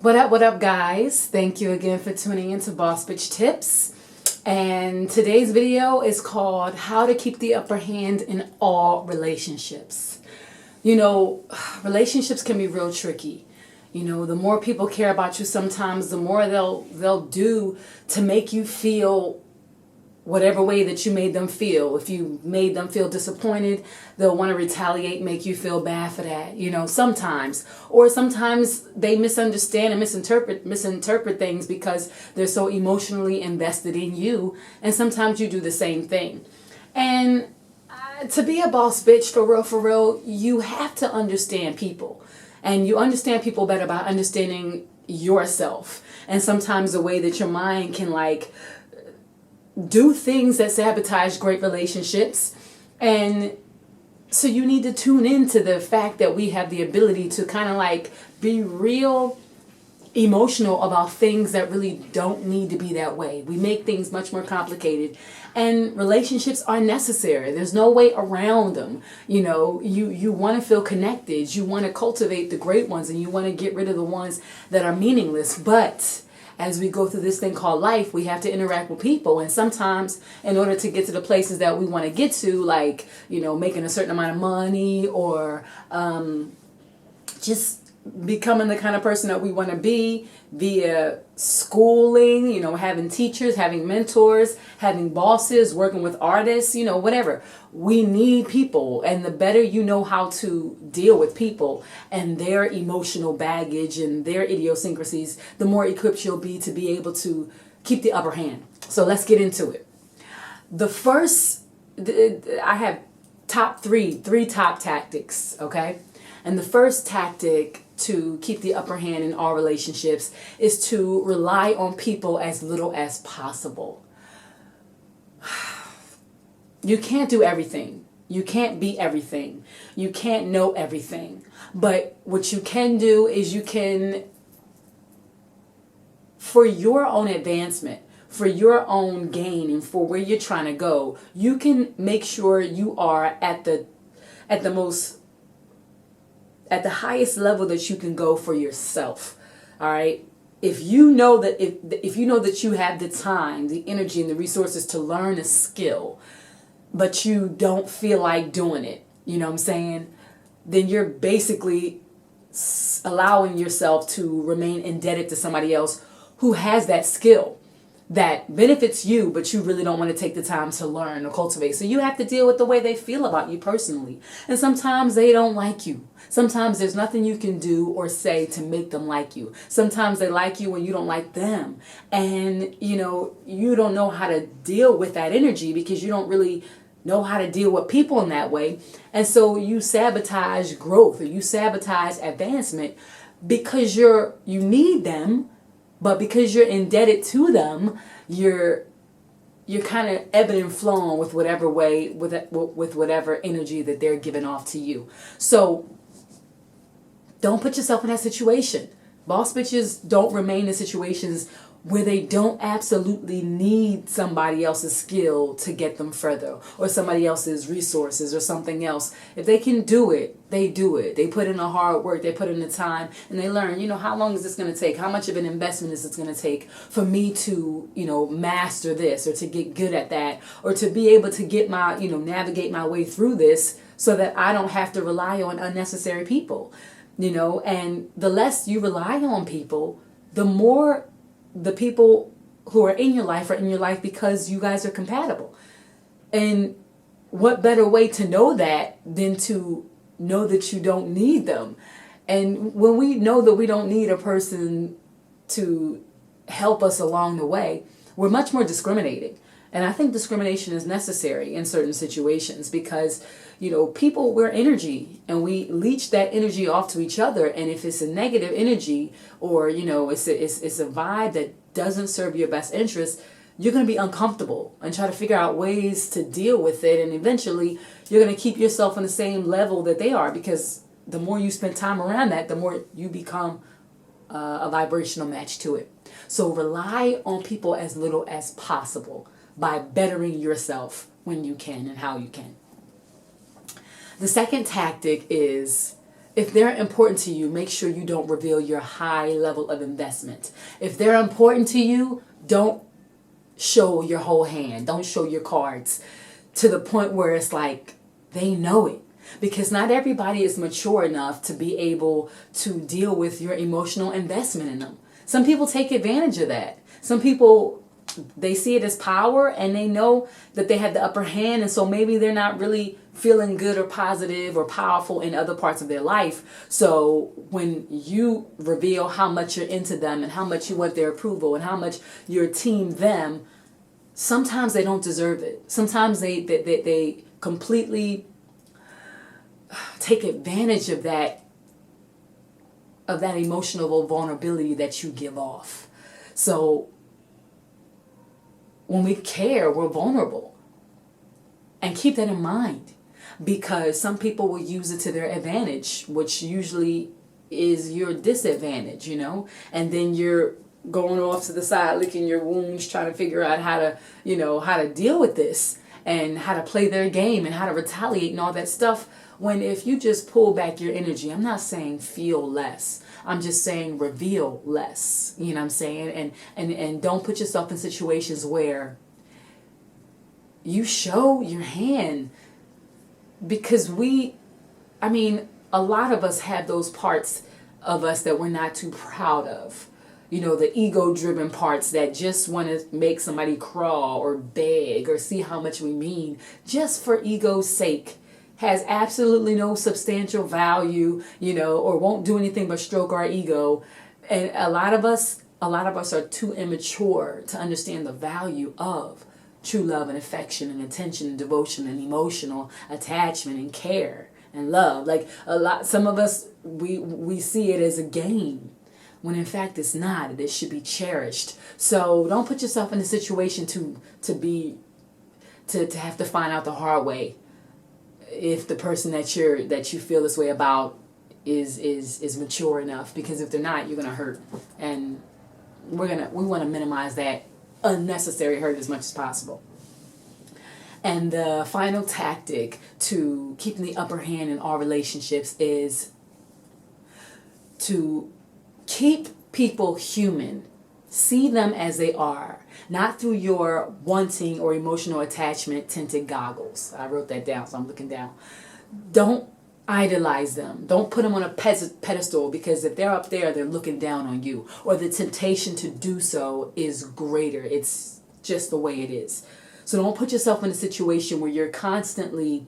What up, guys? Thank you again for tuning into Boss Bitch Tips. And today's video is called How to Keep the Upper Hand in All Relationships. You know, relationships can be real tricky. You know, the more people care about you sometimes, the more they'll do to make you feel whatever way that you made them feel. If you made them feel disappointed, they'll want to retaliate, make you feel bad for that, you know, sometimes. Or sometimes they misunderstand and misinterpret things because they're so emotionally invested in you. And sometimes you do the same thing. And to be a boss bitch, for real, you have to understand people. And you understand people better by understanding yourself. And sometimes the way that your mind can do things that sabotage great relationships. And so you need to tune into the fact that we have the ability to kind of be real emotional about things that really don't need to be that way. We make things much more complicated, and relationships are necessary. There's no way around them. You know, you want to feel connected, you want to cultivate the great ones, and you want to get rid of the ones that are meaningless. But as we go through this thing called life, we have to interact with people. And sometimes in order to get to the places that we want to get to, like, you know, making a certain amount of money, or just becoming the kind of person that we want to be via schooling, you know, having teachers, having mentors, having bosses, working with artists, you know, whatever. We need people. And the better you know how to deal with people and their emotional baggage and their idiosyncrasies, the more equipped you'll be to be able to keep the upper hand. So let's get into it. The first, I have three top tactics, okay? And the first tactic to keep the upper hand in all relationships is to rely on people as little as possible. You can't do everything. You can't be everything. You can't know everything. But what you can do is you can, for your own advancement, for your own gain, and for where you're trying to go, you can make sure you are at the highest level that you can go for yourself. All right. If you know that if you know that you have the time, the energy, and the resources to learn a skill, but you don't feel like doing it, you know what I'm saying? Then you're basically allowing yourself to remain indebted to somebody else who has that skill that benefits you, but you really don't want to take the time to learn or cultivate. So you have to deal with the way they feel about you personally. And sometimes they don't like you. Sometimes there's nothing you can do or say to make them like you. Sometimes they like you when you don't like them. And, you know, you don't know how to deal with that energy because you don't really know how to deal with people in that way. And so you sabotage growth, or you sabotage advancement because you need them. But because you're indebted to them, you're kind of ebbing and flowing with whatever way, with whatever energy that they're giving off to you. So don't put yourself in that situation. Boss bitches don't remain in situations where they don't absolutely need somebody else's skill to get them further, or somebody else's resources or something else. If they can do it, they do it. They put in the hard work, they put in the time, and they learn, you know, how long is this going to take? How much of an investment is it going to take for me to, you know, master this, or to get good at that, or to be able to get my, you know, navigate my way through this so that I don't have to rely on unnecessary people, you know. And the less you rely on people, the more the people who are in your life are in your life because you guys are compatible. And what better way to know that than to know that you don't need them? And when we know that we don't need a person to help us along the way, we're much more discriminating. And I think discrimination is necessary in certain situations because, you know, people, we're energy, and we leech that energy off to each other. And if it's a negative energy, or, you know, it's a vibe that doesn't serve your best interest, you're going to be uncomfortable and try to figure out ways to deal with it. And eventually you're going to keep yourself on the same level that they are, because the more you spend time around that, the more you become a vibrational match to it. So rely on people as little as possible by bettering yourself when you can and how you can. The second tactic is If they're important to you, make sure you don't reveal your high level of investment. If they're important to you, don't show your whole hand. Don't show your cards to the point where it's like they know it. Because not everybody is mature enough to be able to deal with your emotional investment in them. Some people take advantage of that. Some people, they see it as power and they know that they have the upper hand, and so maybe they're not really feeling good or positive or powerful in other parts of their life. So when you reveal how much you're into them and how much you want their approval and how much you're team them, sometimes they don't deserve it. Sometimes they completely take advantage of that emotional vulnerability that you give off. So when we care, we're vulnerable. And keep that in mind, because some people will use it to their advantage, which usually is your disadvantage, you know? And then you're going off to the side, licking your wounds, trying to figure out how to deal with this and how to play their game and how to retaliate and all that stuff. When if you just pull back your energy, I'm not saying feel less. I'm just saying reveal less. You know what I'm saying? And don't put yourself in situations where you show your hand, because a lot of us have those parts of us that we're not too proud of. You know, the ego-driven parts that just want to make somebody crawl or beg or see how much we mean just for ego's sake. Has absolutely no substantial value, or won't do anything but stroke our ego. And a lot of us are too immature to understand the value of true love and affection and attention and devotion and emotional attachment and care and love. Like some of us, we see it as a game, when in fact it's not. It should be cherished. So don't put yourself in a situation to have to find out the hard way if the person that you feel this way about is mature enough. Because if they're not, you're gonna hurt, and we want to minimize that unnecessary hurt as much as possible. And the final tactic to keeping the upper hand in all relationships is to keep people human. See them as they are, not through your wanting or emotional attachment tinted goggles. I wrote that down, so I'm looking down. Don't idolize them. Don't put them on a pedestal, because if they're up there, they're looking down on you, or the temptation to do so is greater. It's just the way it is. So don't put yourself in a situation where you're constantly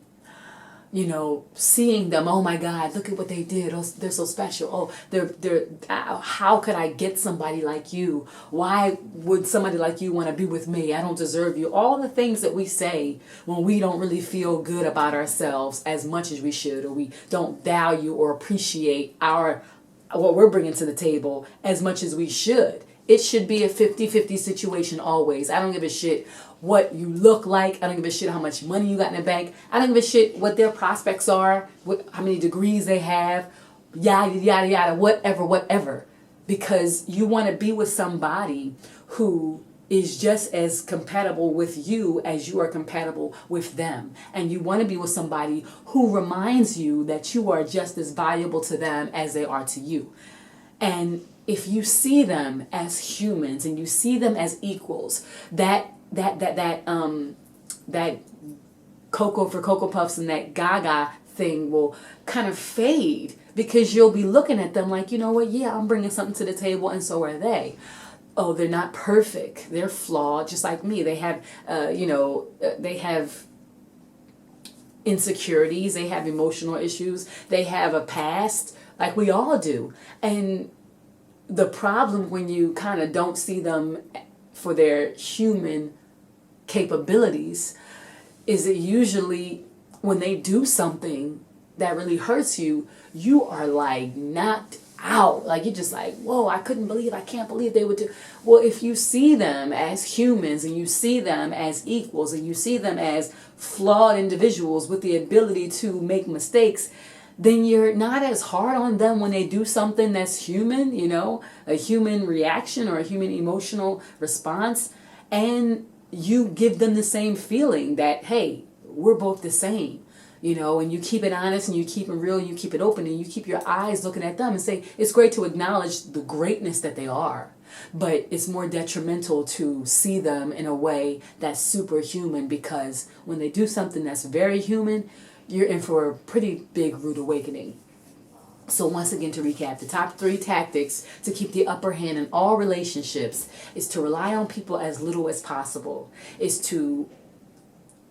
seeing them. Oh my God, look at what they did. Oh, they're so special. Oh, they're how could I get somebody like you? Why would somebody like you want to be with me? I don't deserve you. All the things that we say when we don't really feel good about ourselves as much as we should, or we don't value or appreciate what we're bringing to the table as much as we should. It should be a 50-50 situation always. I don't give a shit what you look like. I don't give a shit how much money you got in the bank. I don't give a shit what their prospects are, how many degrees they have, yada, yada, yada, whatever. Because you want to be with somebody who is just as compatible with you as you are compatible with them. And you want to be with somebody who reminds you that you are just as valuable to them as they are to you. And if you see them as humans and you see them as equals, that Cocoa for Cocoa Puffs and that Gaga thing will kind of fade, because you'll be looking at them like, you know what, yeah, I'm bringing something to the table, and so are they. Oh, they're not perfect. They're flawed, just like me. They have, they have insecurities. They have emotional issues. They have a past, like we all do. And the problem when you kind of don't see them for their human capabilities is that usually when they do something that really hurts you, you are like knocked out. Like you're just like, whoa, I can't believe they would do. Well, if you see them as humans and you see them as equals and you see them as flawed individuals with the ability to make mistakes, then you're not as hard on them when they do something that's human, a human reaction or a human emotional response. And you give them the same feeling that, hey, we're both the same. and you keep it honest and you keep it real and you keep it open and you keep your eyes looking at them and say, it's great to acknowledge the greatness that they are. But it's more detrimental to see them in a way that's superhuman, because when they do something that's very human, you're in for a pretty big rude awakening. So once again, to recap, the top 3 tactics to keep the upper hand in all relationships is to rely on people as little as possible, is to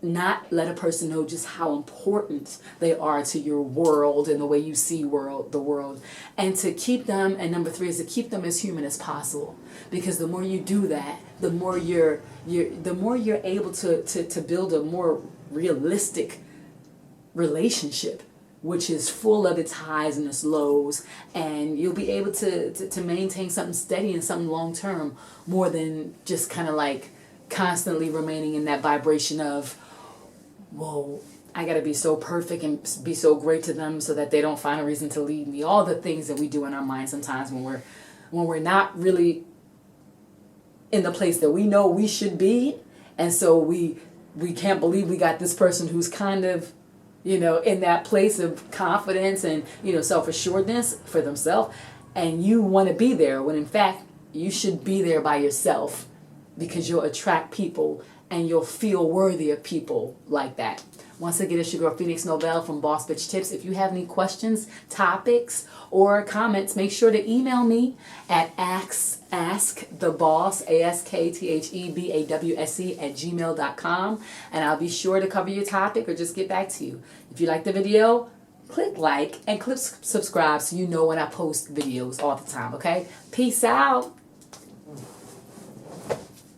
not let a person know just how important they are to your world and the way you see the world, and to keep them, and number 3 is to keep them as human as possible, because the more you do that, the more you're able to build a more realistic relationship, which is full of its highs and its lows, and you'll be able to maintain something steady and something long term, more than just kind of like constantly remaining in that vibration of, whoa, I gotta be so perfect and be so great to them so that they don't find a reason to leave me. All the things that we do in our mind sometimes when we're not really in the place that we know we should be, and so we can't believe we got this person who's kind of, in that place of confidence and, self-assuredness for themselves, and you want to be there when in fact you should be there by yourself, because you'll attract people and you'll feel worthy of people like that. Once again, it's your girl Phoenix Novell from Boss Bitch Tips. If you have any questions, topics, or comments, make sure to email me at asktheboss, ASKTHEBAWSE @gmail.com, and I'll be sure to cover your topic or just get back to you. If you like the video, click like and click subscribe so you know when I post videos all the time, okay? Peace out.